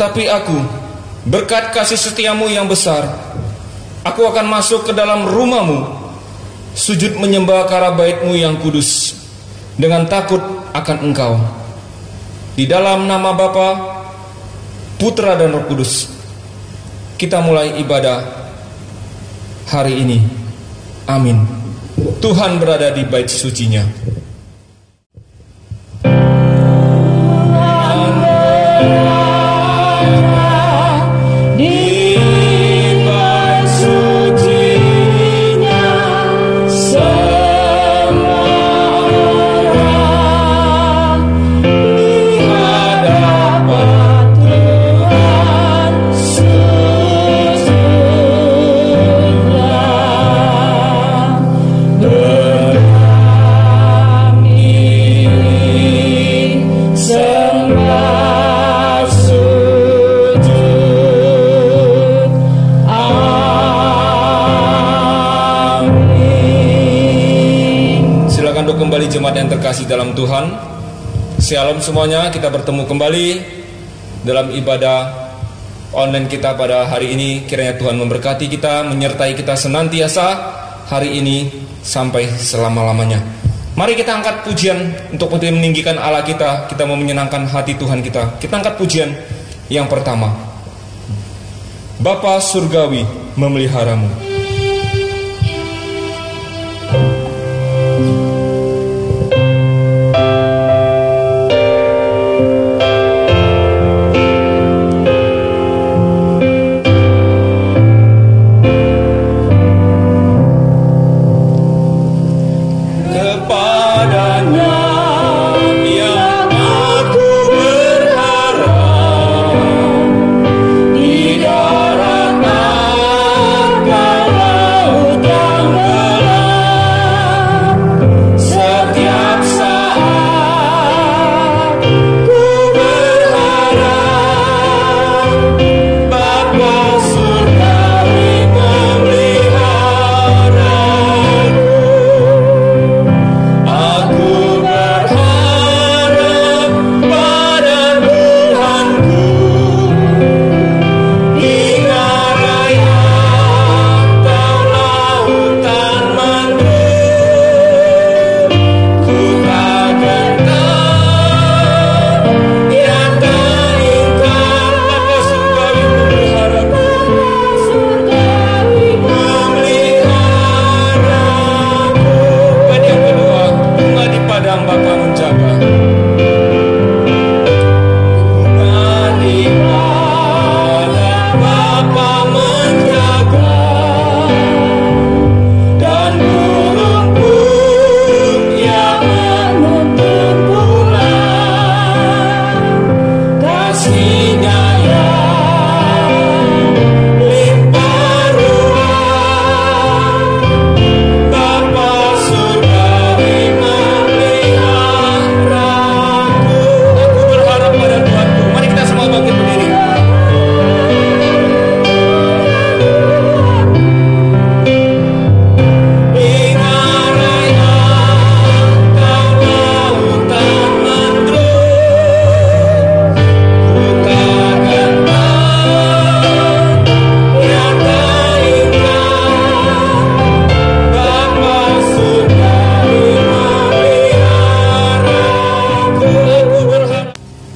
Tetapi aku, berkat kasih setiamu yang besar, aku akan masuk ke dalam rumahmu, sujud menyembah ke arah baitmu yang kudus, dengan takut akan engkau. Di dalam nama Bapa, Putra dan Roh Kudus, kita mulai ibadah hari ini. Amin. Tuhan berada di bait sucinya. Kembali jemaat yang terkasih dalam Tuhan, Shalom semuanya. Kita bertemu kembali dalam ibadah online kita pada hari ini. Kiranya Tuhan memberkati kita, menyertai kita senantiasa hari ini sampai selama-lamanya. Mari kita angkat pujian untuk meninggikan Allah kita. Kita mau menyenangkan hati Tuhan kita. Kita angkat pujian yang pertama, Bapa Surgawi memeliharamu.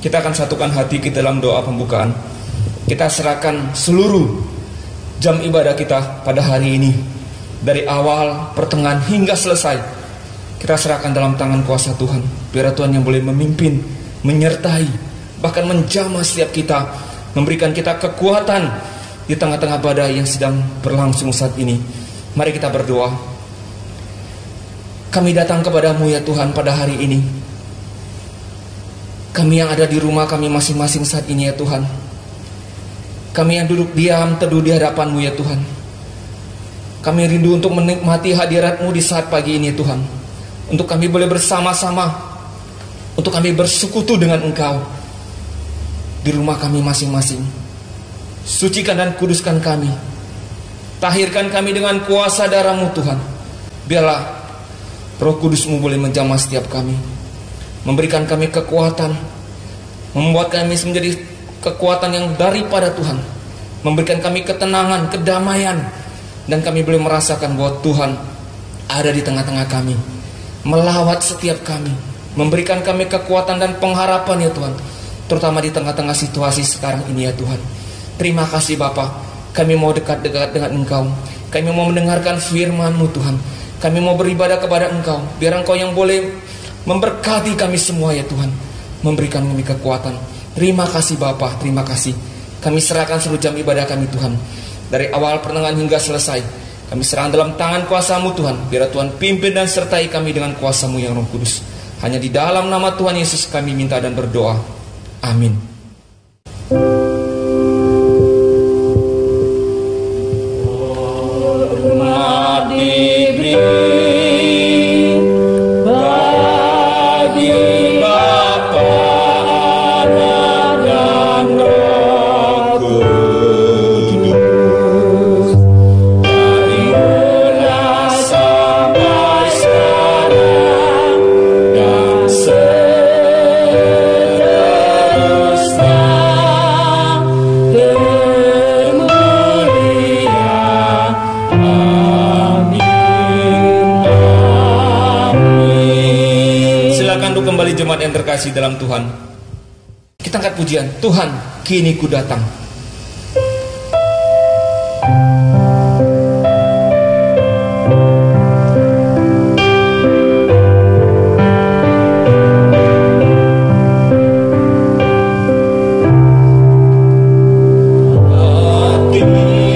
Kita akan satukan hati kita dalam doa pembukaan. Kita serahkan seluruh jam ibadah kita pada hari ini, dari awal, pertengahan hingga selesai. Kita serahkan dalam tangan kuasa Tuhan. Biar Tuhan yang boleh memimpin, menyertai, bahkan menjamah setiap kita, memberikan kita kekuatan di tengah-tengah badai yang sedang berlangsung saat ini. Mari kita berdoa. Kami datang kepadamu ya Tuhan pada hari ini. Kami yang ada di rumah kami masing-masing saat ini ya Tuhan. Kami yang duduk diam teduh di hadapan-Mu ya Tuhan. Kami rindu untuk menikmati hadirat-Mu di saat pagi ini ya Tuhan. Untuk kami boleh bersama-sama, untuk kami bersekutu dengan Engkau di rumah kami masing-masing. Sucikan dan kuduskan kami. Tahirkan kami dengan kuasa darah-Mu Tuhan. Biarlah Roh Kudus-Mu boleh menjamah setiap kami, memberikan kami kekuatan, membuat kami menjadi kekuatan yang daripada Tuhan, memberikan kami ketenangan, kedamaian, dan kami boleh merasakan bahwa Tuhan ada di tengah-tengah kami, melawat setiap kami, memberikan kami kekuatan dan pengharapan ya Tuhan, terutama di tengah-tengah situasi sekarang ini ya Tuhan. Terima kasih Bapa, kami mau dekat-dekat dengan Engkau, kami mau mendengarkan firman-Mu Tuhan, kami mau beribadah kepada Engkau, biar Engkau yang boleh memberkati kami semua ya Tuhan, memberikan kami kekuatan. Terima kasih Bapa, terima kasih. Kami serahkan seluruh jam ibadah kami Tuhan, dari awal pertengahan hingga selesai. Kami serahkan dalam tangan kuasa-Mu Tuhan. Biar Tuhan pimpin dan sertai kami dengan kuasa-Mu yang Roh Kudus. Hanya di dalam nama Tuhan Yesus kami minta dan berdoa. Amin. Jemaat yang terkasih dalam Tuhan, kita angkat pujian, Tuhan kini ku datang.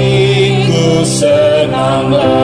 Hatiku senanglah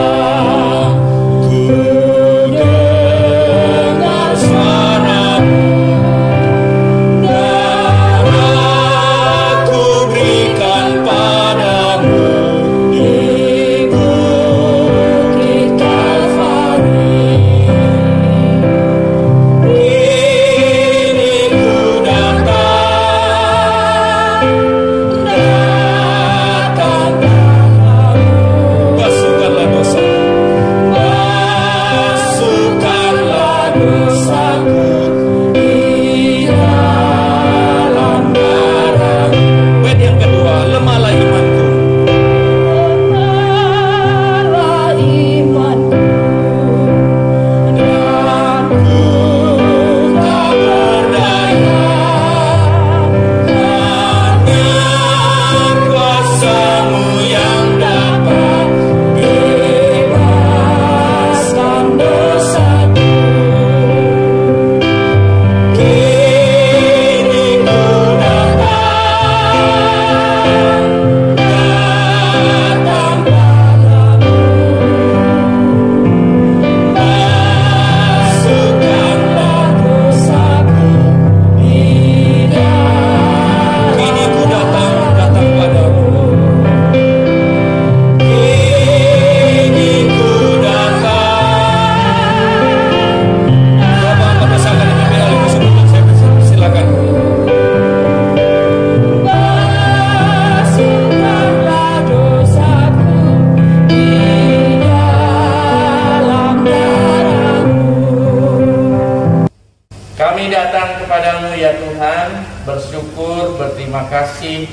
bersyukur, berterima kasih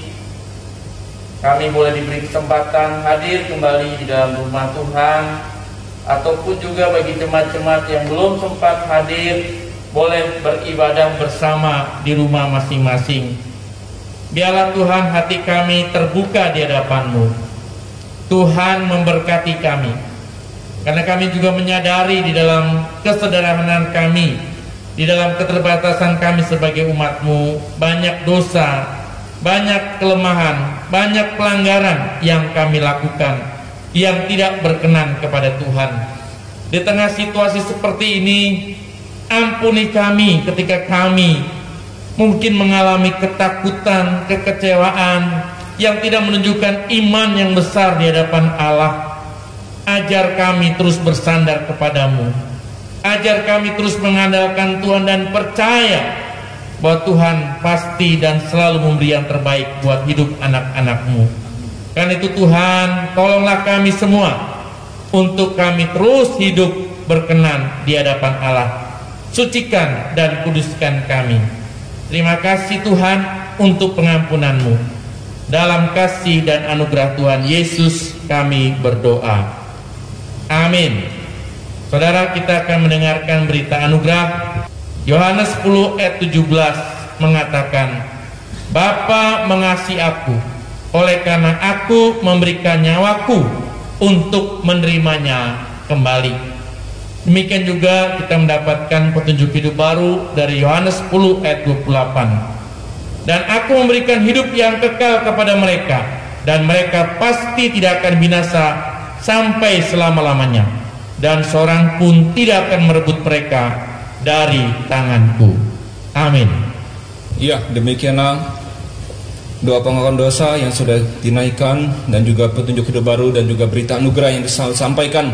kami boleh diberi kesempatan hadir kembali di dalam rumah Tuhan, ataupun juga bagi jemaat-jemaat yang belum sempat hadir boleh beribadah bersama di rumah masing-masing. Biarlah Tuhan hati kami terbuka di hadapan-Mu. Tuhan memberkati kami, karena kami juga menyadari di dalam kesederhanaan kami, di dalam keterbatasan kami sebagai umat-Mu, banyak dosa, banyak kelemahan, banyak pelanggaran yang kami lakukan yang tidak berkenan kepada Tuhan. Di tengah situasi seperti ini, ampuni kami ketika kami mungkin mengalami ketakutan, kekecewaan yang tidak menunjukkan iman yang besar di hadapan Allah. Ajar kami terus bersandar kepadamu, ajar kami terus mengandalkan Tuhan dan percaya bahwa Tuhan pasti dan selalu memberi yang terbaik buat hidup anak-anak-Mu. Karena itu Tuhan, tolonglah kami semua untuk kami terus hidup berkenan di hadapan Allah. Sucikan dan kuduskan kami. Terima kasih Tuhan untuk pengampunan-Mu. Dalam kasih dan anugerah Tuhan Yesus kami berdoa. Amin. Saudara, kita akan mendengarkan berita anugerah. Yohanes 10 ayat 17 mengatakan, Bapa mengasihi aku, oleh karena aku memberikan nyawaku untuk menerimanya kembali. Demikian juga kita mendapatkan petunjuk hidup baru dari Yohanes 10 ayat 28. Dan aku memberikan hidup yang kekal kepada mereka, dan mereka pasti tidak akan binasa sampai selama-lamanya, dan seorang pun tidak akan merebut mereka dari tanganku. Amin. Ya, demikianlah doa pengakuan dosa yang sudah dinaikkan, dan juga petunjuk hidup baru, dan juga berita anugerah yang disampaikan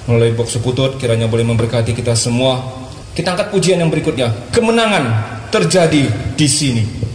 melalui box seputut, kiranya boleh memberkati kita semua. Kita angkat pujian yang berikutnya. Kemenangan terjadi di sini.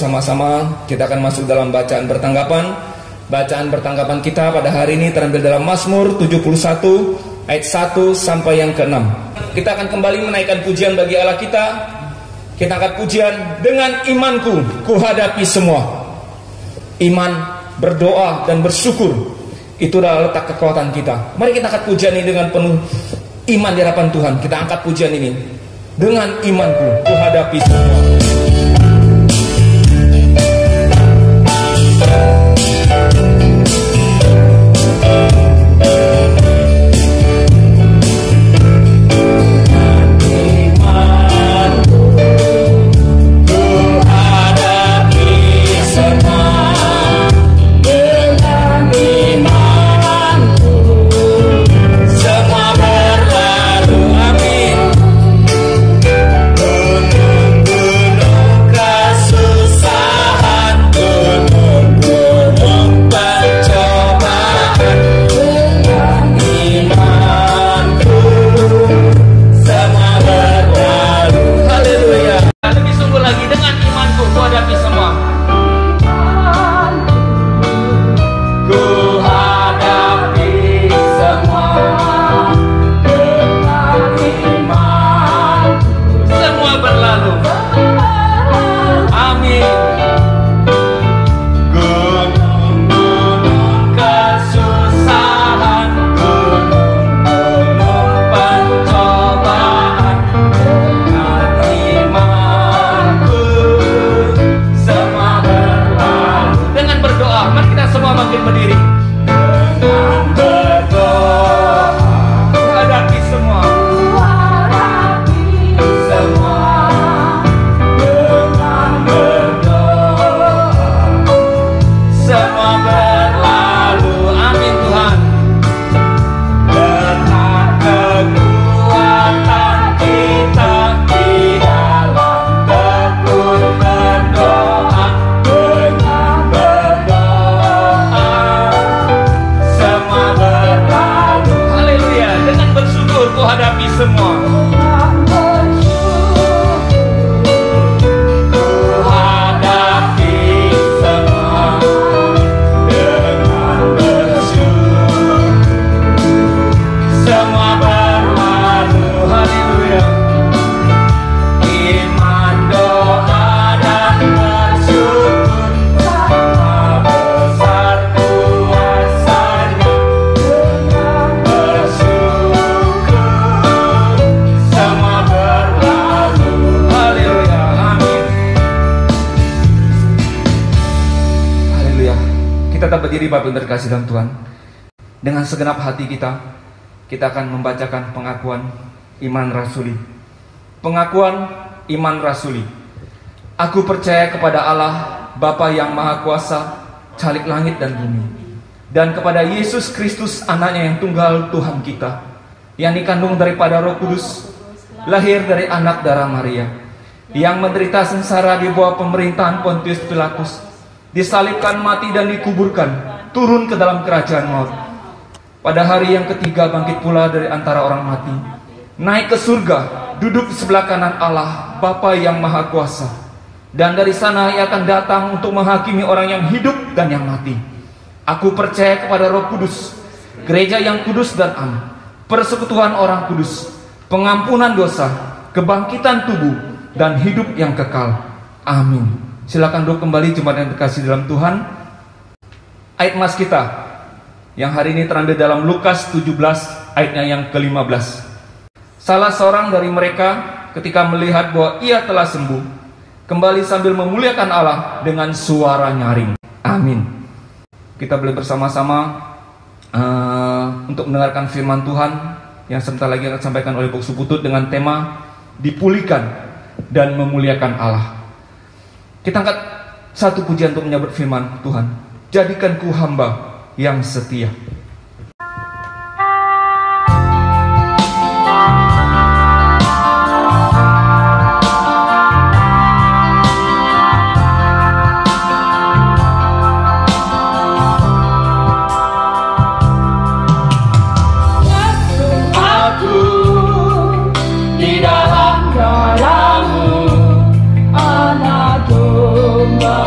bersama-sama, kita akan masuk dalam bacaan bertanggapan. Bacaan bertanggapan kita pada hari ini terambil dalam Mazmur 71 ayat 1 sampai yang ke-6. Kita akan kembali menaikkan pujian bagi Allah kita. Kita angkat pujian, dengan imanku ku hadapi semua. Iman, berdoa dan bersyukur, itu adalah letak kekuatan kita. Mari kita angkat pujian ini dengan penuh iman di hadapan Tuhan. Kita angkat pujian ini, dengan imanku ku hadapi semua. Berdiri Bapak yang terkasih dalam Tuhan, dengan segenap hati kita akan membacakan pengakuan iman rasuli. Pengakuan iman rasuli. Aku percaya kepada Allah Bapa yang Maha Kuasa, Khalik langit dan bumi, dan kepada Yesus Kristus anaknya yang tunggal Tuhan kita, yang dikandung daripada Roh Kudus, lahir dari anak darah Maria, yang menderita sengsara di bawah pemerintahan Pontius Pilatus, disalibkan, mati dan dikuburkan, turun ke dalam kerajaan maut. Pada hari yang ketiga bangkit pula dari antara orang mati, naik ke surga, duduk di sebelah kanan Allah Bapa yang Maha Kuasa, dan dari sana ia akan datang untuk menghakimi orang yang hidup dan yang mati. Aku percaya kepada Roh Kudus, gereja yang kudus dan am, persekutuan orang kudus, pengampunan dosa, kebangkitan tubuh, dan hidup yang kekal. Amin. Silakan duduk kembali jemaat yang terkasih dalam Tuhan. Ayat mas kita yang hari ini terambil dalam Lukas 17 ayatnya yang ke-15. Salah seorang dari mereka ketika melihat bahwa ia telah sembuh, kembali sambil memuliakan Allah dengan suara nyaring. Amin. Kita boleh bersama-sama untuk mendengarkan firman Tuhan yang sebentar lagi akan disampaikan oleh Buksu Putut dengan tema dipulihkan dan memuliakan Allah. Kita angkat satu pujian untuk menyambut firman Tuhan. Jadikan ku hamba yang setia. Di dalam galamu, anak domba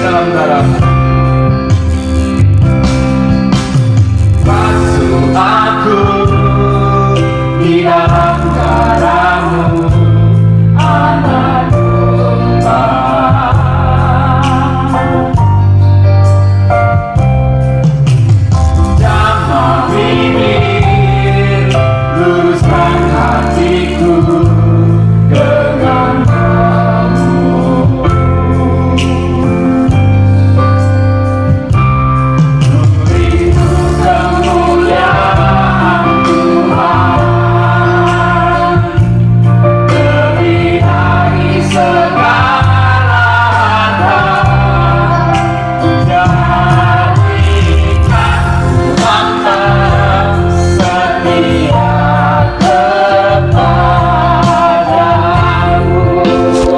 dalam darah. Basuh aku di dalam darah-Mu, anak domba. Jamah bibir, luruskan hatiku dengan Kamu. Beriku kemuliaan Tuhan, lebih dari segala harta. Jadikan hamba setia kepadamu.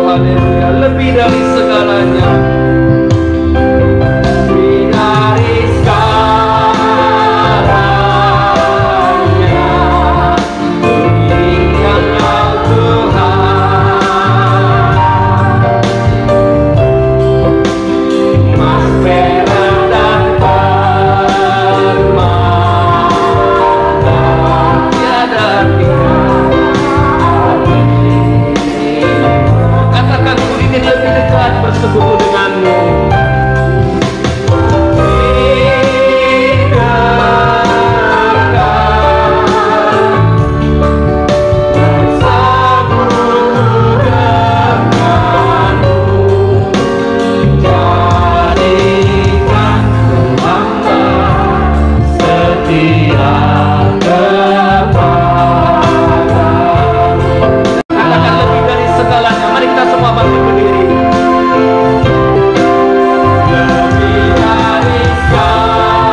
Haleluya, lebih dari segalanya. Lebih dari segalanya. Engkau Tuhan. Mas, perak, dan permata, tiada katakan ku ingin lebih dekat bersekutu denganmu. Jadikan hamba setia kepadamu. Katakan lebih dari segalanya. Mari kita semua bangkit berdiri. Lebih dari segalanya.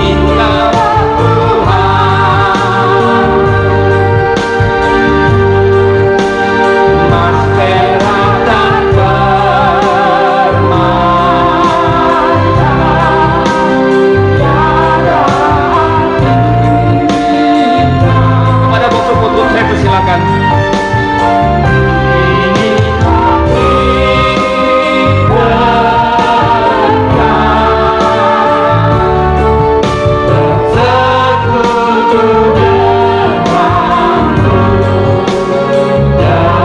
Engkau Tuhan. Mas, perak, dan permata, tiada kepada bosok putut saya persilakan. Ini bersekutu denganmu,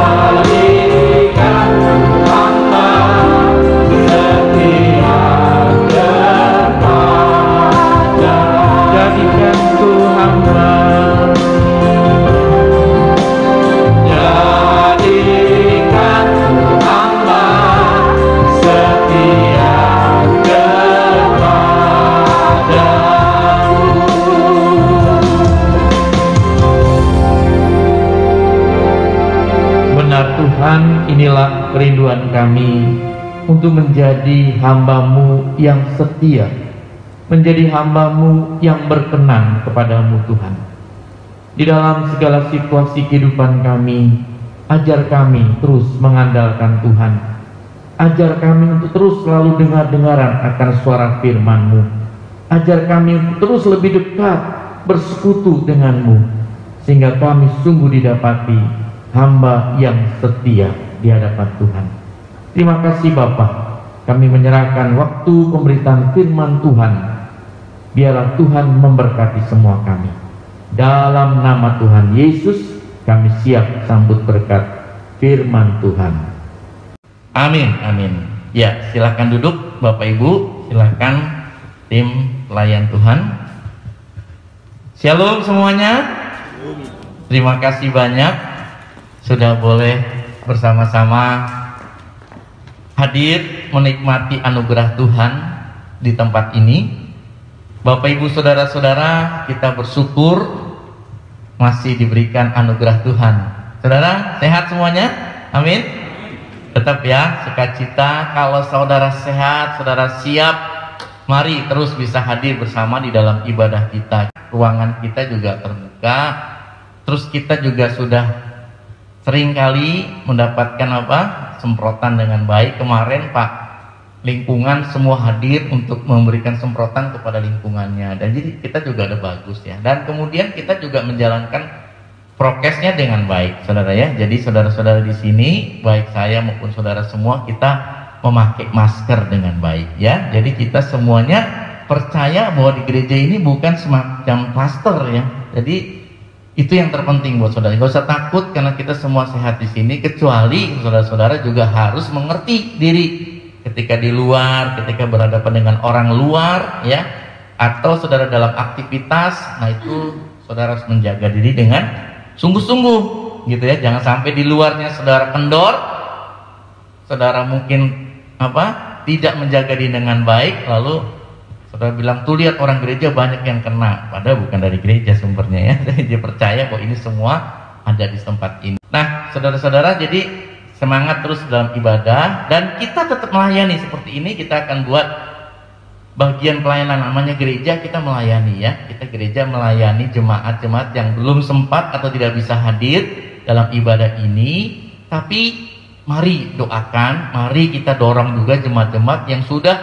jadikan hamba setia kepadamu. Jadikan ku hamba, jadikan hamba setia kepadamu. Benar Tuhan, inilah kerinduan kami untuk menjadi hamba-Mu yang setia, menjadi hamba-Mu yang berkenan kepadamu Tuhan. Di dalam segala situasi kehidupan kami, ajar kami terus mengandalkan Tuhan. Ajar kami untuk terus selalu dengar-dengaran akan suara firman-Mu. Ajar kami untuk terus lebih dekat bersekutu dengan-Mu, sehingga kami sungguh didapati hamba yang setia di hadapan Tuhan. Terima kasih Bapa, kami menyerahkan waktu pemberitaan firman Tuhan. Biarlah Tuhan memberkati semua kami. Dalam nama Tuhan Yesus, kami siap sambut berkat firman Tuhan. Amin, amin. Ya, silakan duduk Bapak Ibu, silakan tim pelayan Tuhan. Shalom semuanya. Terima kasih banyak sudah boleh bersama-sama hadir menikmati anugerah Tuhan di tempat ini. Bapak Ibu saudara-saudara, kita bersyukur masih diberikan anugerah Tuhan. Saudara sehat semuanya? Amin. Tetap ya, sukacita. Kalau saudara sehat, saudara siap, mari terus bisa hadir bersama di dalam ibadah kita. Ruangan kita juga terbuka. Terus kita juga sudah sering kali mendapatkan semprotan dengan baik. Kemarin Pak lingkungan semua hadir untuk memberikan semprotan kepada lingkungannya, dan jadi kita juga ada bagus ya. Dan kemudian kita juga menjalankan prokesnya dengan baik, saudara ya. Jadi saudara-saudara di sini, baik saya maupun saudara semua, kita memakai masker dengan baik ya. Jadi kita semuanya percaya bahwa di gereja ini bukan semacam klaster ya. Jadi itu yang terpenting buat saudara. Gak usah takut karena kita semua sehat di sini, kecuali saudara-saudara juga harus mengerti diri ketika di luar, ketika berhadapan dengan orang luar ya, atau saudara dalam aktivitas. Nah itu saudara harus menjaga diri dengan sungguh-sungguh gitu ya. Jangan sampai di luarnya saudara kendor, saudara mungkin tidak menjaga diri dengan baik, lalu saudara bilang, tuh lihat orang gereja banyak yang kena, padahal bukan dari gereja sumbernya ya. Dia percaya bahwa ini semua ada di tempat ini. Nah saudara-saudara, jadi semangat terus dalam ibadah, dan kita tetap melayani seperti ini. Kita akan buat bagian pelayanan namanya gereja, kita melayani ya. Kita gereja melayani jemaat-jemaat yang belum sempat atau tidak bisa hadir dalam ibadah ini. Tapi mari doakan, mari kita dorong juga jemaat-jemaat yang sudah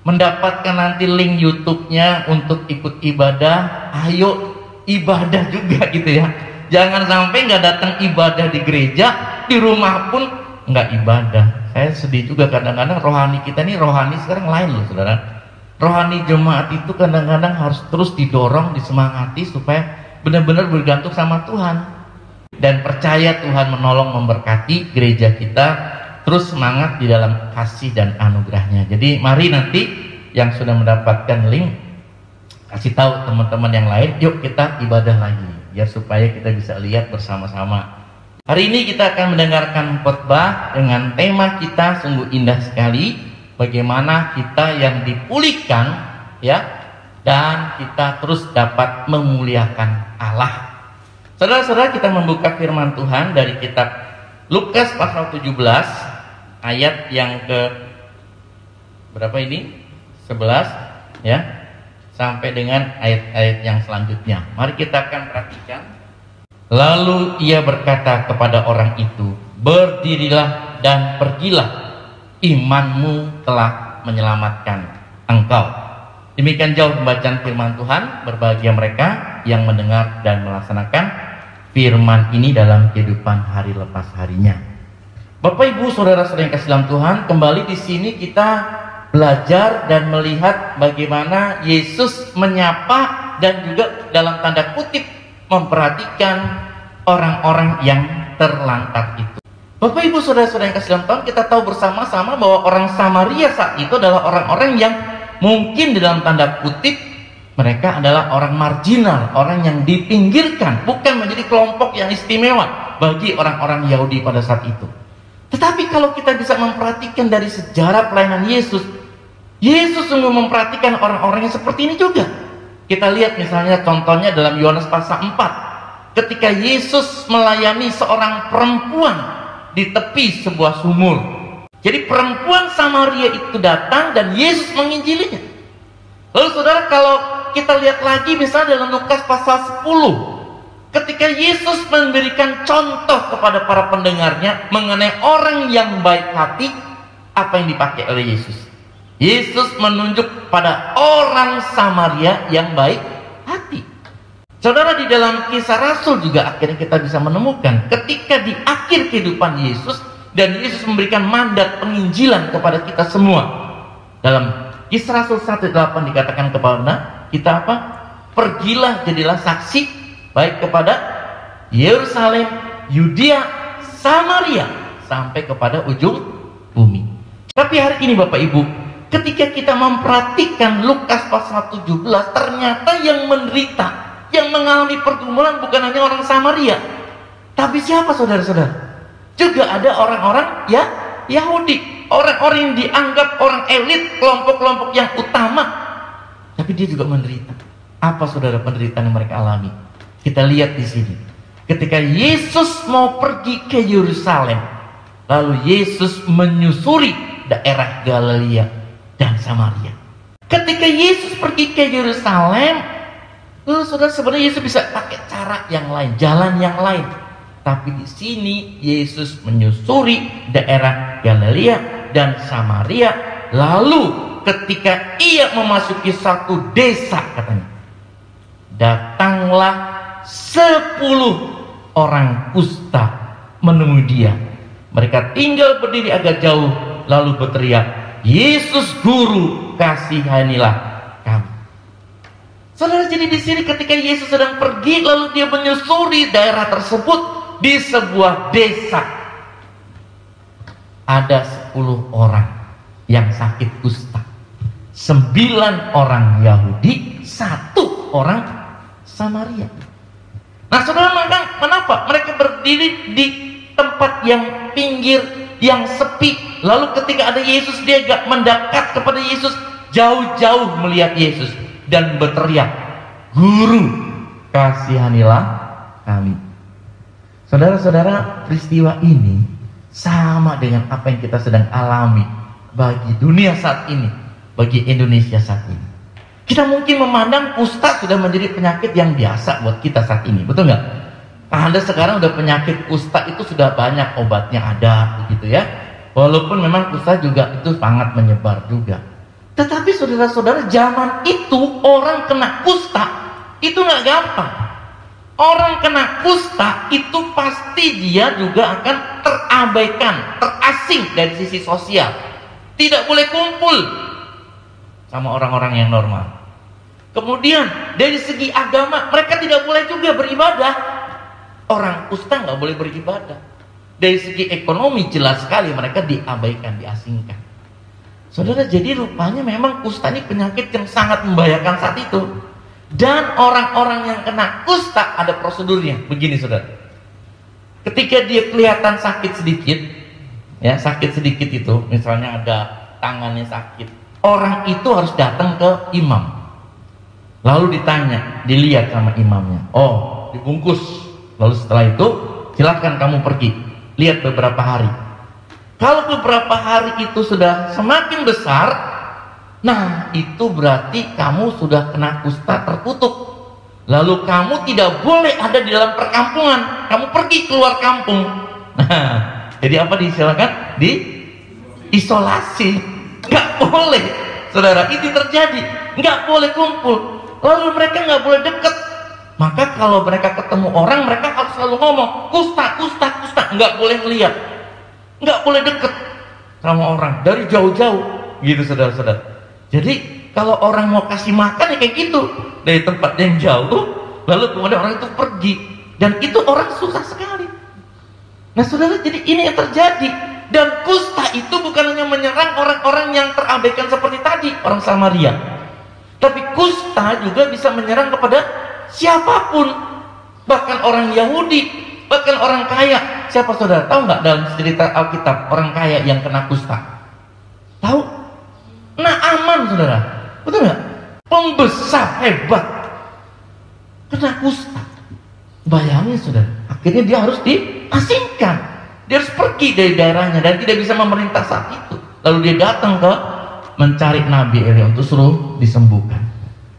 mendapatkan nanti link YouTube-nya untuk ikut ibadah. Ayo ibadah juga gitu ya. Jangan sampai nggak datang ibadah di gereja, di rumah pun nggak ibadah. Saya sedih juga kadang-kadang rohani kita nih, rohani sekarang lain loh saudara. Rohani jemaat itu kadang-kadang harus terus didorong, disemangati supaya benar-benar bergantung sama Tuhan dan percaya Tuhan menolong, memberkati gereja kita terus semangat di dalam kasih dan anugerahnya. Jadi mari nanti yang sudah mendapatkan link kasih tahu teman-teman yang lain, yuk kita ibadah lagi biar supaya kita bisa lihat bersama-sama. Hari ini kita akan mendengarkan khotbah dengan tema kita sungguh indah sekali, bagaimana kita yang dipulihkan ya, dan kita terus dapat memuliakan Allah. Saudara-saudara, kita membuka firman Tuhan dari kitab Lukas pasal 17 ayat yang ke berapa ini? 11 ya, sampai dengan ayat-ayat yang selanjutnya. Mari kita akan perhatikan. Lalu ia berkata kepada orang itu, berdirilah dan pergilah, imanmu telah menyelamatkan engkau. Demikian jauh pembacaan firman Tuhan. Berbahagia mereka yang mendengar dan melaksanakan firman ini dalam kehidupan hari lepas harinya. Bapak Ibu saudara-saudara yang kasih dalam Tuhan, kembali di sini kita belajar dan melihat bagaimana Yesus menyapa dan juga dalam tanda kutip memperhatikan orang-orang yang terlantar itu. Bapak Ibu saudara-saudara yang kasih dalam Tuhan, kita tahu bersama-sama bahwa orang Samaria saat itu adalah orang-orang yang mungkin di dalam tanda kutip mereka adalah orang marginal, orang yang dipinggirkan, bukan menjadi kelompok yang istimewa bagi orang-orang Yahudi pada saat itu. Tetapi kalau kita bisa memperhatikan dari sejarah pelayanan Yesus, Yesus sungguh memperhatikan orang-orang yang seperti ini juga. Kita lihat misalnya contohnya dalam Yohanes pasal 4, ketika Yesus melayani seorang perempuan di tepi sebuah sumur. Jadi perempuan Samaria itu datang dan Yesus menginjilinya. Lalu saudara, kalau kita lihat lagi misalnya dalam Lukas pasal 10, ketika Yesus memberikan contoh kepada para pendengarnya mengenai orang yang baik hati, apa yang dipakai oleh Yesus? Yesus menunjuk pada orang Samaria yang baik hati. Saudara, di dalam Kisah Rasul juga akhirnya kita bisa menemukan ketika di akhir kehidupan Yesus dan Yesus memberikan mandat penginjilan kepada kita semua. Dalam Kisah Rasul 1:8 dikatakan kepada kita apa? Pergilah jadilah saksi baik kepada Yerusalem, Yudea, Samaria sampai kepada ujung bumi. Tapi hari ini Bapak Ibu, ketika kita memperhatikan Lukas pasal 17, ternyata yang menderita, yang mengalami pergumulan bukan hanya orang Samaria, tapi siapa saudara-saudara? Juga ada orang-orang ya Yahudi, orang-orang yang dianggap orang elit, kelompok-kelompok yang utama, tapi dia juga menderita. Apa saudara penderitaan yang mereka alami? Kita lihat di sini. Ketika Yesus mau pergi ke Yerusalem, lalu Yesus menyusuri daerah Galilea dan Samaria. Ketika Yesus pergi ke Yerusalem, lalu saudara, sebenarnya Yesus bisa pakai cara yang lain, jalan yang lain. Tapi di sini Yesus menyusuri daerah Galilea dan Samaria. Lalu ketika ia memasuki satu desa, katanya, datanglah 10 orang kusta menemui dia. Mereka tinggal berdiri agak jauh lalu berteriak, "Yesus Guru, kasihanilah kami." Saudara, jadi di sini ketika Yesus sedang pergi lalu dia menyusuri daerah tersebut, di sebuah desa ada 10 orang yang sakit kusta. 9 orang Yahudi, 1 orang Samaria. Nah saudara, kenapa mereka berdiri di tempat yang pinggir, yang sepi? Lalu ketika ada Yesus, dia gak mendekat kepada Yesus, jauh-jauh melihat Yesus dan berteriak, "Guru, kasihanilah kami." Saudara-saudara, peristiwa ini sama dengan apa yang kita sedang alami bagi dunia saat ini, bagi Indonesia saat ini. Kita mungkin memandang kusta sudah menjadi penyakit yang biasa buat kita saat ini, betul nggak? Anda sekarang udah penyakit kusta itu sudah banyak obatnya ada, begitu ya. Walaupun memang kusta juga itu sangat menyebar juga. Tetapi saudara-saudara, zaman itu orang kena kusta itu nggak gampang. Orang kena kusta itu pasti dia juga akan terabaikan, terasing dari sisi sosial. Tidak boleh kumpul sama orang-orang yang normal. Kemudian dari segi agama mereka tidak boleh juga beribadah. Orang kusta nggak boleh beribadah. Dari segi ekonomi jelas sekali mereka diabaikan, diasingkan. Saudara, jadi rupanya memang kusta ini penyakit yang sangat membahayakan saat itu. Dan orang-orang yang kena kusta ada prosedurnya. Begini saudara, ketika dia kelihatan sakit sedikit, ya sakit sedikit itu, misalnya ada tangannya sakit, orang itu harus datang ke imam. Lalu ditanya, dilihat sama imamnya. Oh, dibungkus. Lalu setelah itu, silakan kamu pergi. Lihat beberapa hari. Kalau beberapa hari itu sudah semakin besar, nah itu berarti kamu sudah kena kusta terkutuk. Lalu kamu tidak boleh ada di dalam perkampungan. Kamu pergi keluar kampung. Nah, jadi apa disilakan? Diisolasi. Nggak boleh, saudara, itu terjadi. Nggak boleh kumpul. Lalu mereka nggak boleh dekat. Maka kalau mereka ketemu orang, mereka harus selalu ngomong, "Kusta, kusta, kusta." Nggak boleh melihat, nggak boleh dekat sama orang, dari jauh-jauh gitu saudara-saudara. Jadi kalau orang mau kasih makan ya kayak gitu, dari tempat yang jauh, lalu kemudian orang itu pergi, dan itu orang susah sekali. Nah saudara, jadi ini yang terjadi. Dan kusta itu bukan hanya menyerang orang-orang yang terabaikan seperti tadi, orang Samaria, tapi kusta juga bisa menyerang kepada siapapun, bahkan orang Yahudi, bahkan orang kaya. Siapa saudara tahu nggak dalam cerita Alkitab orang kaya yang kena kusta? Tahu? Naaman saudara, betul nggak? Pembesar hebat kena kusta. Bayangin saudara, akhirnya dia harus diasingkan, dia harus pergi dari daerahnya dan tidak bisa memerintah saat itu. Lalu dia datang ke mencari Nabi Elia untuk suruh disembuhkan.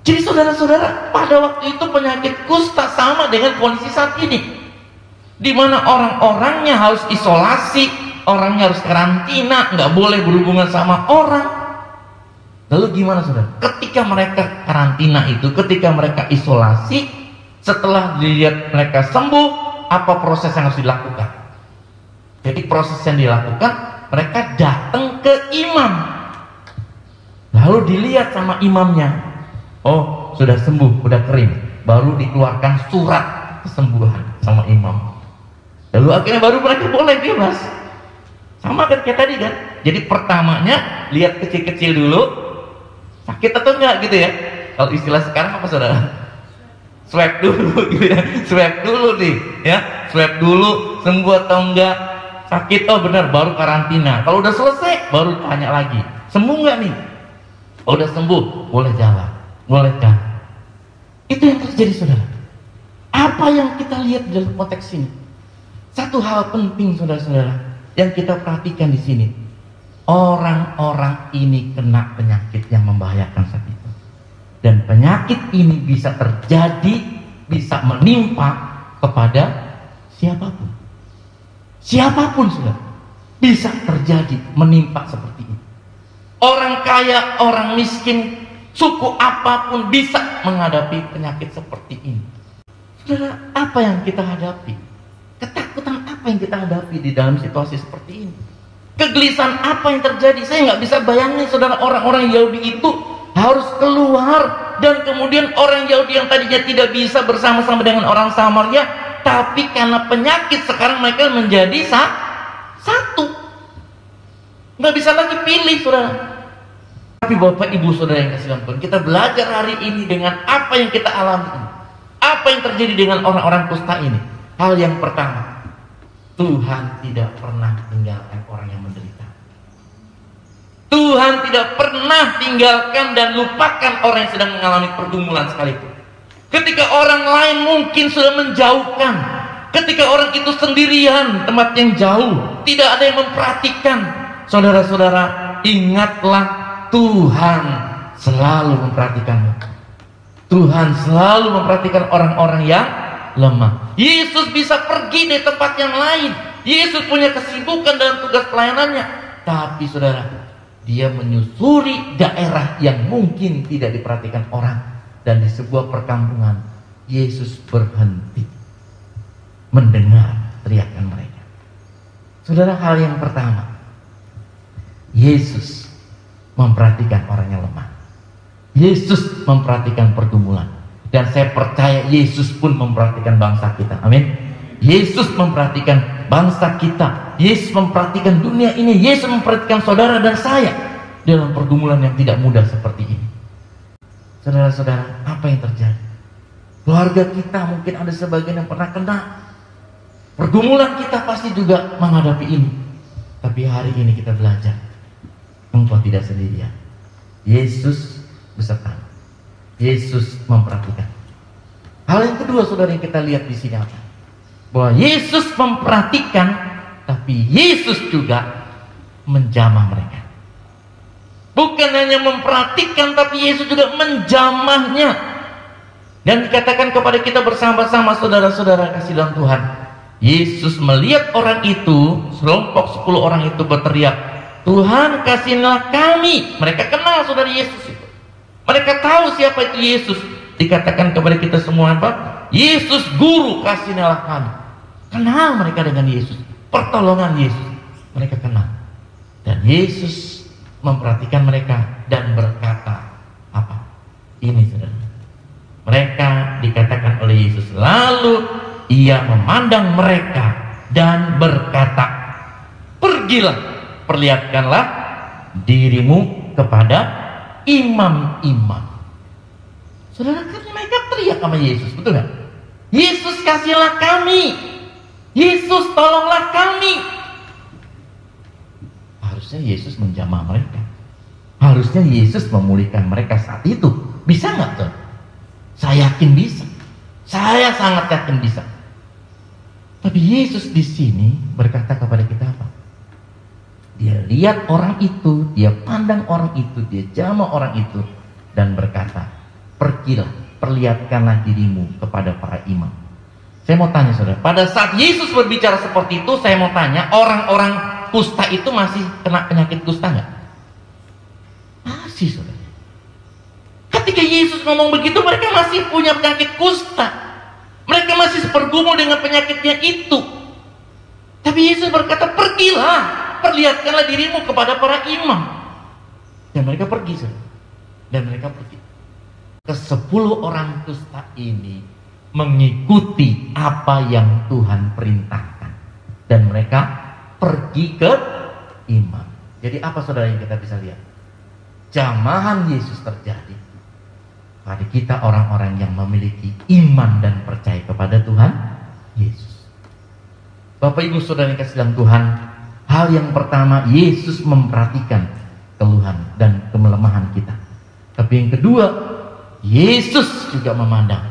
Jadi saudara-saudara, pada waktu itu penyakit kusta sama dengan kondisi saat ini, di mana orang-orangnya harus isolasi, orangnya harus karantina, nggak boleh berhubungan sama orang. Lalu gimana saudara? Ketika mereka karantina itu, ketika mereka isolasi, setelah dilihat mereka sembuh, apa proses yang harus dilakukan? Jadi proses yang dilakukan, mereka datang ke imam. Lalu dilihat sama imamnya, oh sudah sembuh, sudah kering, baru dikeluarkan surat kesembuhan sama imam. Lalu akhirnya baru mereka boleh bebas. Sama kan kayak tadi kan. Jadi pertamanya lihat kecil-kecil dulu, sakit atau enggak gitu ya. Kalau istilah sekarang apa saudara? Swab dulu gitu ya. Swab dulu nih ya. Swab dulu, sembuh atau enggak. Sakit, oh benar, baru karantina. Kalau udah selesai baru tanya lagi, sembuh enggak nih? Oh, udah sembuh, boleh jalan, boleh jalan. Itu yang terjadi saudara. Apa yang kita lihat dalam konteks ini? Satu hal penting saudara-saudara yang kita perhatikan di sini, orang-orang ini kena penyakit yang membahayakan saat itu, dan penyakit ini bisa terjadi, bisa menimpa kepada siapapun. Siapapun saudara, bisa terjadi, menimpa seperti ini. Orang kaya, orang miskin, suku apapun bisa menghadapi penyakit seperti ini. Saudara, apa yang kita hadapi? Ketakutan apa yang kita hadapi di dalam situasi seperti ini? Kegelisahan apa yang terjadi? Saya nggak bisa bayangin, saudara, orang-orang Yahudi itu harus keluar, dan kemudian orang Yahudi yang tadinya tidak bisa bersama-sama dengan orang Samaria, tapi karena penyakit sekarang mereka menjadi satu. Nggak bisa lagi pilih, saudara. Tapi Bapak Ibu Saudara yang kasih Tuhan, kita belajar hari ini dengan apa yang kita alami ini. Apa yang terjadi dengan orang-orang kusta ini? Hal yang pertama, Tuhan tidak pernah tinggalkan orang yang menderita. Tuhan tidak pernah tinggalkan dan lupakan orang yang sedang mengalami pergumulan sekalipun. Ketika orang lain mungkin sudah menjauhkan, ketika orang itu sendirian, tempat yang jauh, tidak ada yang memperhatikan, saudara-saudara, ingatlah, Tuhan selalu memperhatikanmu. Tuhan selalu memperhatikan orang-orang yang lemah. Yesus bisa pergi dari tempat yang lain. Yesus punya kesibukan dalam tugas pelayanannya. Tapi saudara, dia menyusuri daerah yang mungkin tidak diperhatikan orang. Dan di sebuah perkampungan, Yesus berhenti mendengar teriakan mereka. Saudara, hal yang pertama, Yesus memperhatikan orang yang lemah. Yesus memperhatikan pergumulan. Dan saya percaya Yesus pun memperhatikan bangsa kita. Amin. Yesus memperhatikan bangsa kita. Yesus memperhatikan dunia ini. Yesus memperhatikan saudara dan saya dalam pergumulan yang tidak mudah seperti ini. Saudara-saudara, apa yang terjadi? Keluarga kita mungkin ada sebagian yang pernah kena. Pergumulan kita pasti juga menghadapi ini. Tapi hari ini kita belajar, engkau tidak sendirian. Yesus beserta. Yesus memperhatikan. Hal yang kedua, saudara, yang kita lihat di sini apa? Bahwa Yesus memperhatikan, tapi Yesus juga menjamah mereka. Bukan hanya memperhatikan, tapi Yesus juga menjamahnya. Dan dikatakan kepada kita bersama-sama, saudara-saudara kasih dalam Tuhan, Yesus melihat orang itu, selompok 10 orang itu berteriak, Tuhan kasihlah kami. Mereka kenal saudara Yesus itu. Mereka tahu siapa itu Yesus. Dikatakan kepada kita semua apa? Yesus Guru, kasihlah kami. Kenal mereka dengan Yesus. Pertolongan Yesus mereka kenal. Dan Yesus memperhatikan mereka dan berkata apa? Ini saudara. Mereka dikatakan oleh Yesus. Lalu ia memandang mereka dan berkata, pergilah, perlihatkanlah dirimu kepada imam-imam. Saudara, kan mereka teriak sama Yesus, betul gak? Yesus kasihlah kami, Yesus tolonglah kami. Harusnya Yesus menjamah mereka. Harusnya Yesus memulihkan mereka saat itu. Bisa gak tuh? Saya yakin bisa. Saya sangat yakin bisa. Tapi Yesus di sini berkata kepada kita apa? Dia lihat orang itu, dia pandang orang itu, dia jamah orang itu, dan berkata, pergilah, perlihatkanlah dirimu kepada para imam. Saya mau tanya saudara, pada saat Yesus berbicara seperti itu, saya mau tanya, orang-orang kusta itu masih kena penyakit kusta nggak? Masih saudara. Ketika Yesus ngomong begitu, mereka masih punya penyakit kusta. Mereka masih bergumul dengan penyakitnya itu. Tapi Yesus berkata, pergilah, perlihatkanlah dirimu kepada para imam. Dan mereka pergi saudara. Dan mereka pergi. Ke-10 orang kusta ini mengikuti apa yang Tuhan perintahkan. Dan mereka pergi ke imam. Jadi apa saudara yang kita bisa lihat? Jamahan Yesus terjadi pada kita orang-orang yang memiliki iman dan percaya kepada Tuhan Yesus. Bapak Ibu Saudara yang kasih dalam Tuhan, hal yang pertama, Yesus memperhatikan keluhan dan kemelemahan kita. Tapi yang kedua, Yesus juga memandang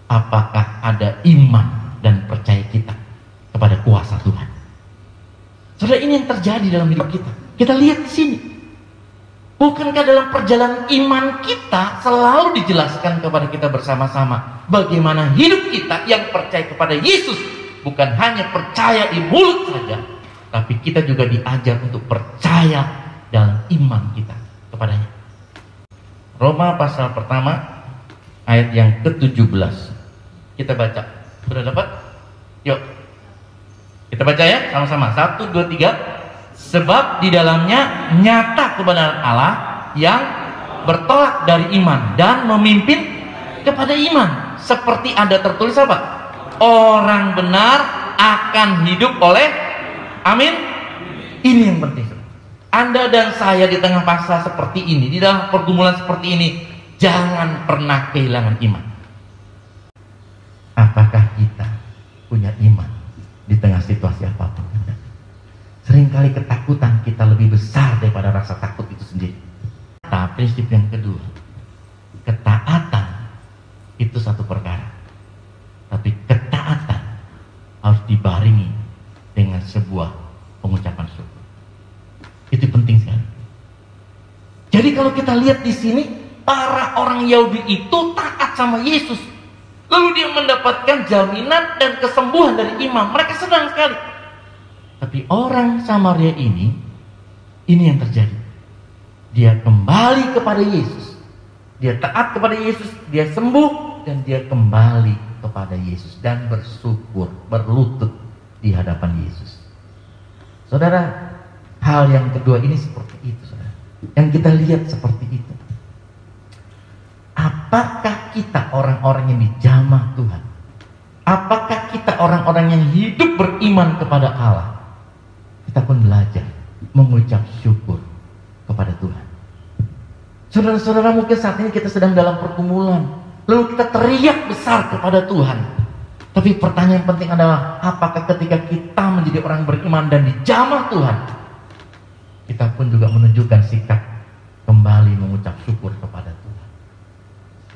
apakah ada iman dan percaya kita kepada kuasa Tuhan. Saudara, ini yang terjadi dalam hidup kita. Kita lihat di sini. Bukankah dalam perjalanan iman kita selalu dijelaskan kepada kita bersama-sama bagaimana hidup kita yang percaya kepada Yesus bukan hanya percaya di mulut saja, tapi kita juga diajar untuk percaya dalam iman kita kepadanya. Roma pasal pertama ayat yang ke-17. Kita baca. Sudah dapat? Yuk. Kita baca ya sama-sama. 1, 2, 3. Sebab di dalamnya nyata kebenaran Allah yang bertolak dari iman dan memimpin kepada iman. Seperti ada tertulis apa? Orang benar akan hidup oleh amin. Ini yang penting. Anda dan saya di tengah masa seperti ini, di dalam pergumulan seperti ini, jangan pernah kehilangan iman. Apakah kita punya iman di tengah situasi apapun? Seringkali ketakutan kita lebih besar daripada rasa takut itu sendiri. Nah, prinsip yang kedua, ketaatan itu satu perkara, tapi ketaatan harus dibarengi dengan sebuah pengucapan syukur. Itu penting sekali. Jadi kalau kita lihat di sini, para orang Yahudi itu taat sama Yesus, lalu dia mendapatkan jaminan dan kesembuhan dari imam. Mereka senang sekali. Tapi orang Samaria ini yang terjadi. Dia kembali kepada Yesus. Dia taat kepada Yesus, dia sembuh, dan dia kembali kepada Yesus dan bersyukur, berlutut di hadapan Yesus. Saudara, hal yang kedua ini seperti itu, saudara. Yang kita lihat seperti itu. Apakah kita orang-orang yang dijamah Tuhan? Apakah kita orang-orang yang hidup beriman kepada Allah? Kita pun belajar mengucap syukur kepada Tuhan. Saudara-saudara, mungkin saat ini kita sedang dalam pergumulan, lalu kita teriak besar kepada Tuhan. Tapi pertanyaan penting adalah, apakah ketika kita menjadi orang beriman dan dijamah Tuhan, kita pun juga menunjukkan sikap kembali mengucap syukur kepada Tuhan?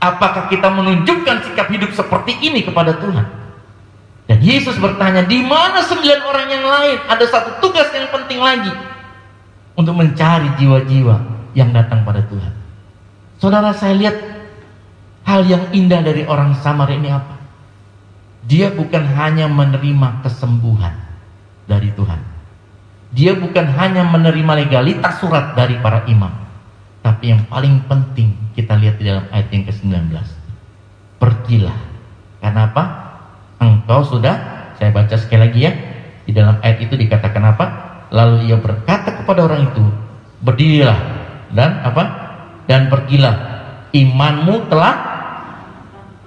Apakah kita menunjukkan sikap hidup seperti ini kepada Tuhan? Dan Yesus bertanya, di mana 9 orang yang lain? Ada satu tugas yang penting lagi, untuk mencari jiwa-jiwa yang datang pada Tuhan. Saudara, saya lihat hal yang indah dari orang Samaria ini apa? Dia bukan hanya menerima kesembuhan dari Tuhan. Dia bukan hanya menerima legalitas surat dari para imam. Tapi yang paling penting kita lihat di dalam ayat yang ke-19. Pergilah. Karena apa? Engkau sudah, saya baca sekali lagi ya. Di dalam ayat itu dikatakan apa? Lalu ia berkata kepada orang itu, berdirilah dan apa? Dan pergilah. Imanmu telah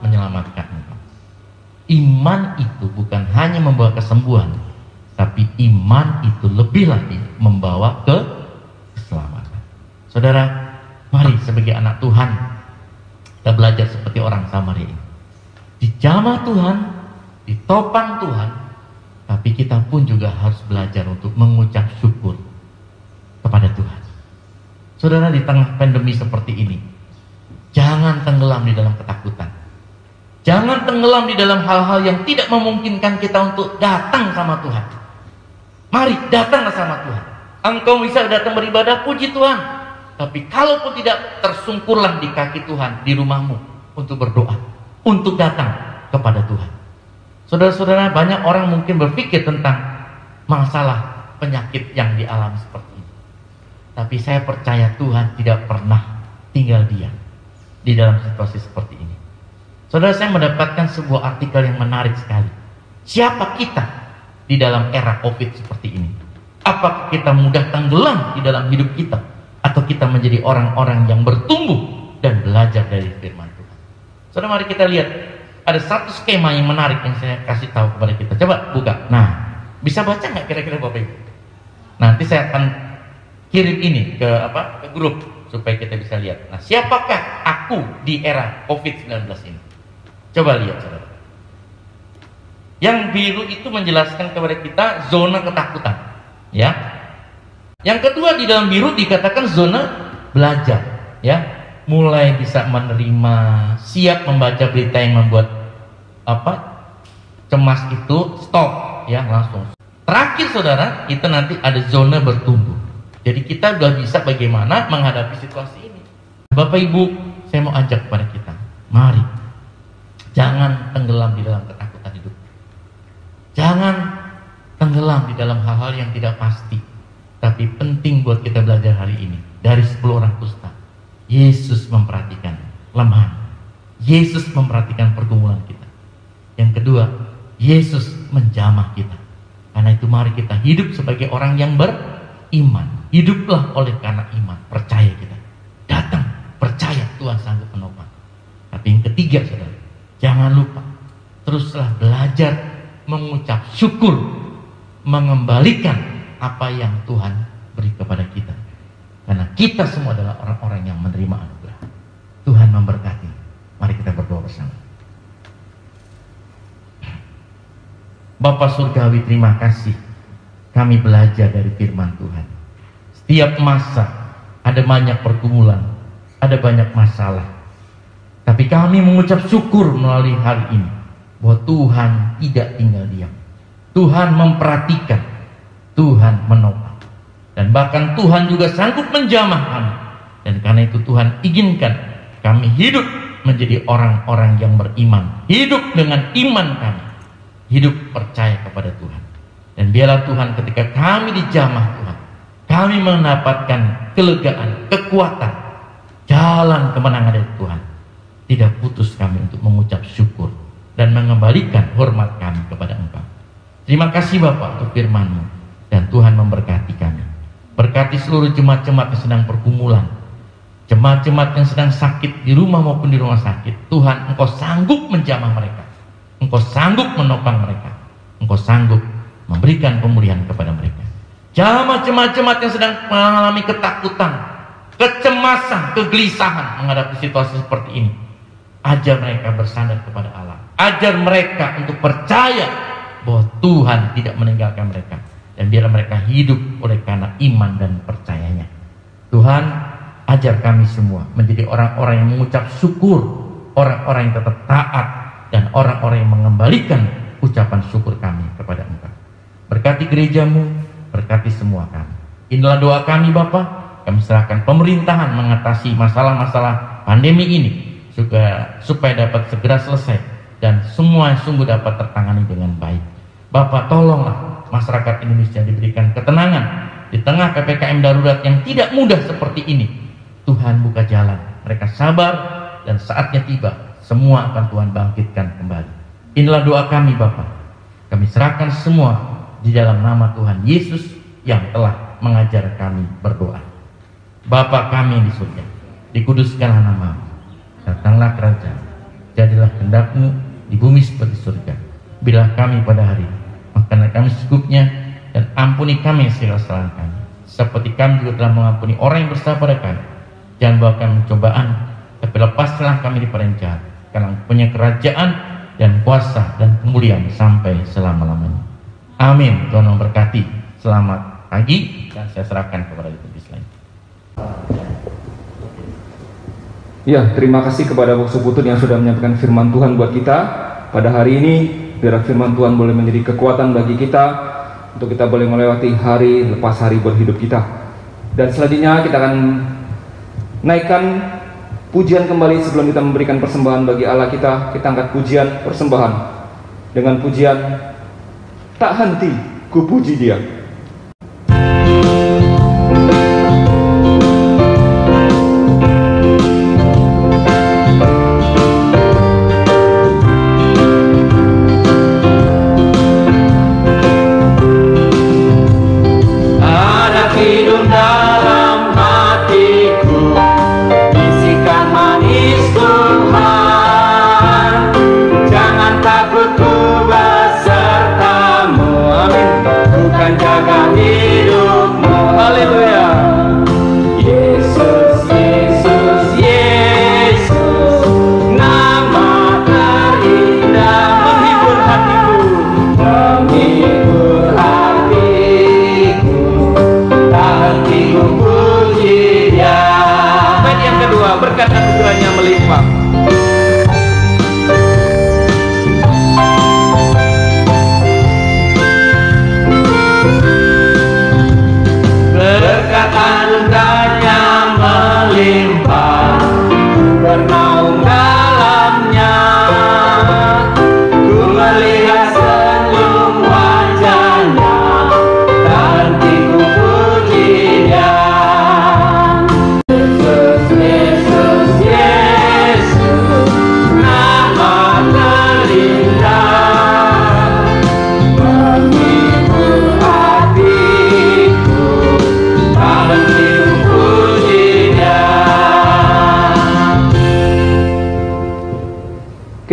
menyelamatkan engkau. Iman itu bukan hanya membawa kesembuhan, tapi iman itu lebih lagi membawa keselamatan. Saudara, mari sebagai anak Tuhan kita belajar seperti orang Samaria ini. Dijamah Tuhan, ditopang Tuhan, tapi kita pun juga harus belajar untuk mengucap syukur kepada Tuhan. Saudara, di tengah pandemi seperti ini, jangan tenggelam di dalam ketakutan. Jangan tenggelam di dalam hal-hal yang tidak memungkinkan kita untuk datang sama Tuhan. Mari datanglah sama Tuhan. Engkau bisa datang beribadah, puji Tuhan. Tapi kalaupun tidak, tersungkurlah di kaki Tuhan di rumahmu untuk berdoa, untuk datang kepada Tuhan. Saudara-saudara, banyak orang mungkin berpikir tentang masalah penyakit yang dialami seperti ini. Tapi saya percaya Tuhan tidak pernah tinggal diam di dalam situasi seperti ini. Saudara, saya mendapatkan sebuah artikel yang menarik sekali. Siapa kita di dalam era COVID seperti ini? Apakah kita mudah tenggelam di dalam hidup kita? Atau kita menjadi orang-orang yang bertumbuh dan belajar dari firman Tuhan? Saudara, mari kita lihat. Ada satu skema yang menarik yang saya kasih tahu kepada kita. Coba buka. Nah, bisa baca nggak kira-kira Bapak Ibu? Nanti saya akan kirim ini ke grup supaya kita bisa lihat. Nah, siapakah aku di era COVID-19 ini? Coba lihat, saudara. Yang biru itu menjelaskan kepada kita zona ketakutan, ya. Yang kedua, di dalam biru dikatakan zona belajar, ya. Mulai bisa menerima, siap membaca berita yang membuat cemas itu, stop, ya, langsung. Terakhir, saudara, itu nanti ada zona bertumbuh. Jadi kita sudah bisa bagaimana menghadapi situasi ini. Bapak Ibu, saya mau ajak kepada kita, mari jangan tenggelam di dalam ketakutan hidup. Jangan tenggelam di dalam hal-hal yang tidak pasti. Tapi penting buat kita belajar hari ini. Dari 10 orang kusta, Yesus memperhatikan kelemahan. Yesus memperhatikan pergumulan kita. Yang kedua, Yesus menjamah kita. Karena itu mari kita hidup sebagai orang yang beriman. Hiduplah oleh karena iman. Percaya kita. Datang, percaya Tuhan sanggup menopang. Tapi yang ketiga, saudara, jangan lupa, teruslah belajar mengucap syukur, mengembalikan apa yang Tuhan beri kepada kita. Karena kita semua adalah orang-orang yang menerima anugerah. Tuhan memberkati. Mari kita berdoa bersama. Bapa Surgawi, terima kasih. Kami belajar dari firman Tuhan. Setiap masa ada banyak pergumulan, ada banyak masalah. Tapi kami mengucap syukur melalui hari ini bahwa Tuhan tidak tinggal diam. Tuhan memperhatikan, Tuhan menopang. Dan bahkan Tuhan juga sanggup menjamah kami. Dan karena itu Tuhan izinkan kami hidup menjadi orang-orang yang beriman. Hidup dengan iman kami. Hidup percaya kepada Tuhan. Dan biarlah Tuhan ketika kami dijamah Tuhan, kami mendapatkan kelegaan, kekuatan, jalan kemenangan dari Tuhan. Tidak putus kami untuk mengucap syukur dan mengembalikan hormat kami kepada Engkau. Terima kasih Bapak untuk firman-Mu. Dan Tuhan memberkati kami. Berkati seluruh jemaat-jemaat yang sedang pergumulan, jemaat-jemaat yang sedang sakit di rumah maupun di rumah sakit. Tuhan, Engkau sanggup menjamah mereka. Engkau sanggup menopang mereka. Engkau sanggup memberikan pemulihan kepada mereka. Jamah jemaat-jemaat yang sedang mengalami ketakutan, kecemasan, kegelisahan menghadapi situasi seperti ini. Ajar mereka bersandar kepada Allah. Ajar mereka untuk percaya bahwa Tuhan tidak meninggalkan mereka. Dan biarlah mereka hidup oleh karena iman dan percayanya. Tuhan, ajar kami semua menjadi orang-orang yang mengucap syukur, orang-orang yang tetap taat, dan orang-orang yang mengembalikan ucapan syukur kami kepada Engkau. Berkati gereja-Mu, berkati semua kami. Inilah doa kami Bapa. Kami serahkan pemerintahan mengatasi masalah-masalah pandemi ini supaya dapat segera selesai dan semua sungguh dapat tertangani dengan baik. Bapa, tolonglah masyarakat Indonesia diberikan ketenangan di tengah PPKM darurat yang tidak mudah seperti ini. Tuhan buka jalan, mereka sabar, dan saatnya tiba, semua akan Tuhan bangkitkan kembali. Inilah doa kami Bapa. Kami serahkan semua di dalam nama Tuhan Yesus yang telah mengajar kami berdoa. Bapa kami yang di surga, dikuduskanlah nama-Mu, datanglah kerajaan, jadilah kehendak-Mu di bumi seperti surga. Bila kami pada hari ini makanan kami secukupnya, dan ampuni kami segala kesalahan kami, seperti kami juga telah mengampuni orang yang bersalah pada kami. Jangan bawa kami cobaan, tapi lepaskanlah kami dari yang jahat. Karena punya kerajaan dan kuasa dan kemuliaan sampai selama-lamanya. Amin. Tuhan memberkati. Selamat pagi, dan saya serahkan kepada Ibu Selain. Ya, terima kasih kepada Bokso Putut yang sudah menyampaikan firman Tuhan buat kita pada hari ini. Biar firman Tuhan boleh menjadi kekuatan bagi kita untuk kita boleh melewati hari lepas hari buat hidup kita. Dan selanjutnya kita akan naikkan pujian kembali. Sebelum kita memberikan persembahan bagi Allah kita angkat pujian persembahan dengan pujian tak henti ku puji Dia. Yesus, Yesus, Yesus.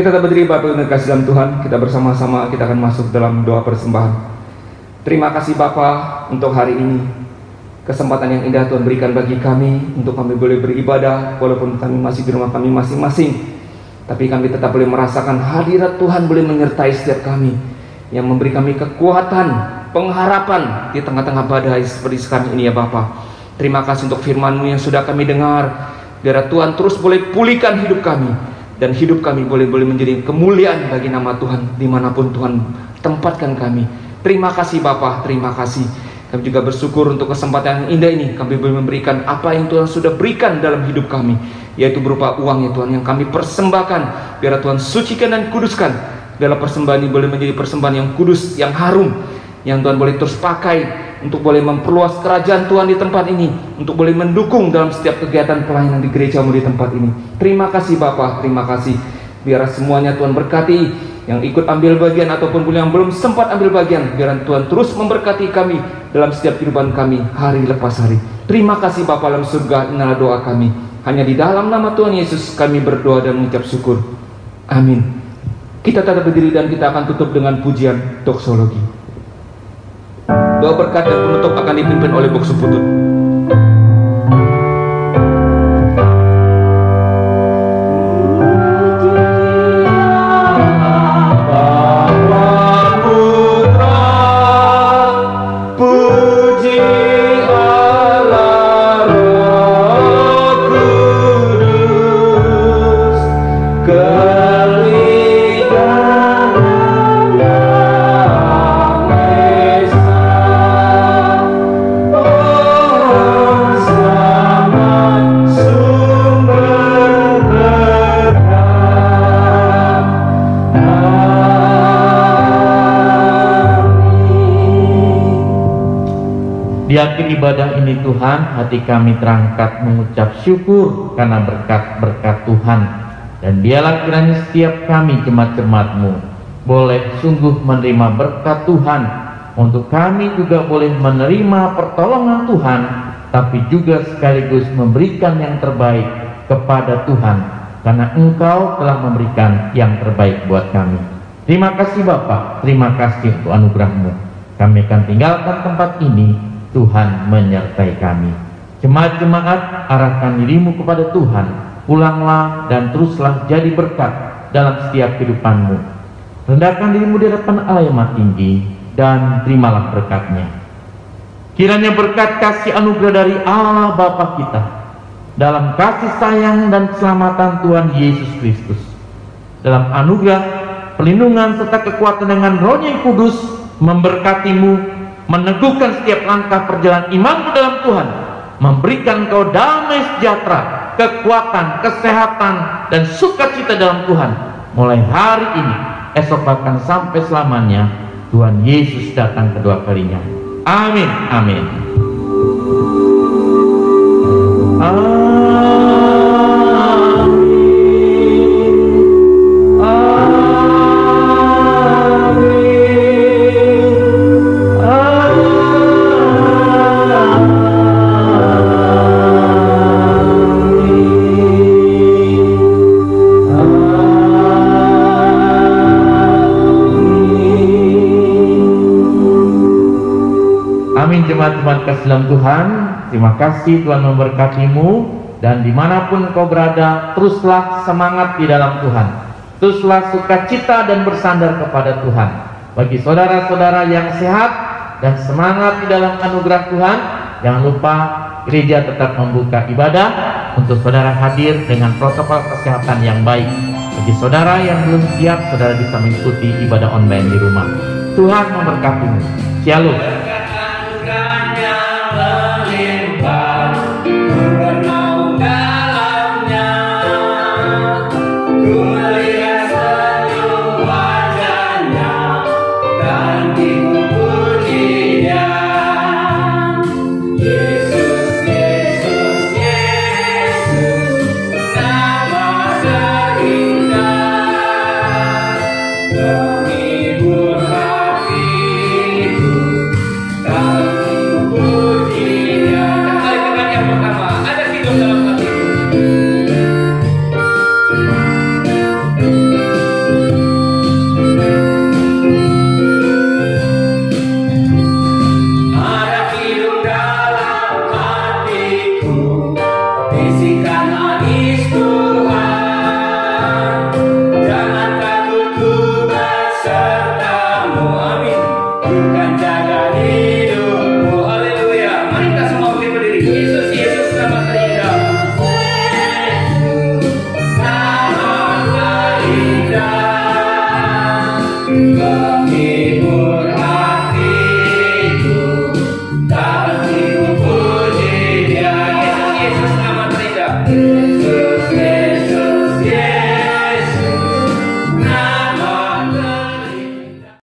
Kita tetap berdiri Bapak yang kasih dalam Tuhan. Kita bersama-sama kita akan masuk dalam doa persembahan. Terima kasih Bapa untuk hari ini, kesempatan yang indah Tuhan berikan bagi kami untuk kami boleh beribadah walaupun kami masih di rumah kami masing-masing. Tapi kami tetap boleh merasakan hadirat Tuhan boleh menyertai setiap kami, yang memberi kami kekuatan, pengharapan di tengah-tengah badai seperti sekarang ini ya Bapa. Terima kasih untuk firman-Mu yang sudah kami dengar. Biar Tuhan terus boleh pulihkan hidup kami, dan hidup kami boleh menjadi kemuliaan bagi nama Tuhan dimanapun Tuhan tempatkan kami. Terima kasih Bapa, terima kasih. Kami juga bersyukur untuk kesempatan yang indah ini. Kami boleh memberikan apa yang Tuhan sudah berikan dalam hidup kami, yaitu berupa uang ya Tuhan, yang kami persembahkan. Biar Tuhan sucikan dan kuduskan. Biarlah persembahan ini boleh menjadi persembahan yang kudus, yang harum, yang Tuhan boleh terus pakai untuk boleh memperluas kerajaan Tuhan di tempat ini, untuk boleh mendukung dalam setiap kegiatan pelayanan di gereja-Mu di tempat ini. Terima kasih Bapa, terima kasih. Biar semuanya Tuhan berkati, yang ikut ambil bagian ataupun yang belum sempat ambil bagian. Biar Tuhan terus memberkati kami dalam setiap kehidupan kami hari lepas hari. Terima kasih Bapa dalam surga, inilah doa kami. Hanya di dalam nama Tuhan Yesus kami berdoa dan mengucap syukur. Amin. Kita tetap berdiri dan kita akan tutup dengan pujian doksologi. Doa berkat dan penutup akan dipimpin oleh Boksu Putut. Di akhir ibadah ini Tuhan, hati kami terangkat mengucap syukur karena berkat-berkat Tuhan. Dan biarlah kiranya setiap kami jemaat-jemaat-Mu boleh sungguh menerima berkat Tuhan, untuk kami juga boleh menerima pertolongan Tuhan, tapi juga sekaligus memberikan yang terbaik kepada Tuhan, karena Engkau telah memberikan yang terbaik buat kami. Terima kasih Bapa, terima kasih untuk anugerah-Mu. Kami akan tinggalkan tempat ini, Tuhan menyertai kami. Jemaat-jemaat, arahkan dirimu kepada Tuhan. Pulanglah dan teruslah jadi berkat dalam setiap kehidupanmu. Rendahkan dirimu di hadapan Allah yang Maha Tinggi, dan terimalah berkatnya. Kiranya berkat kasih anugerah dari Allah Bapa kita, dalam kasih sayang dan keselamatan Tuhan Yesus Kristus, dalam anugerah, perlindungan serta kekuatan dengan Roh-Nya yang kudus, memberkatimu, meneguhkan setiap langkah perjalanan imanmu dalam Tuhan, memberikan engkau damai sejahtera, kekuatan, kesehatan, dan sukacita dalam Tuhan, mulai hari ini, esok bahkan sampai selamanya. Tuhan Yesus datang kedua kalinya. Amin, amin. Jemaat-jemaat kasih dalam Tuhan, terima kasih Tuhan memberkatimu, dan dimanapun kau berada, teruslah semangat di dalam Tuhan, teruslah sukacita dan bersandar kepada Tuhan. Bagi saudara-saudara yang sehat dan semangat di dalam anugerah Tuhan, jangan lupa gereja tetap membuka ibadah untuk saudara hadir dengan protokol kesehatan yang baik. Bagi saudara yang belum siap, saudara bisa mengikuti ibadah online di rumah. Tuhan memberkatimu. Shalom.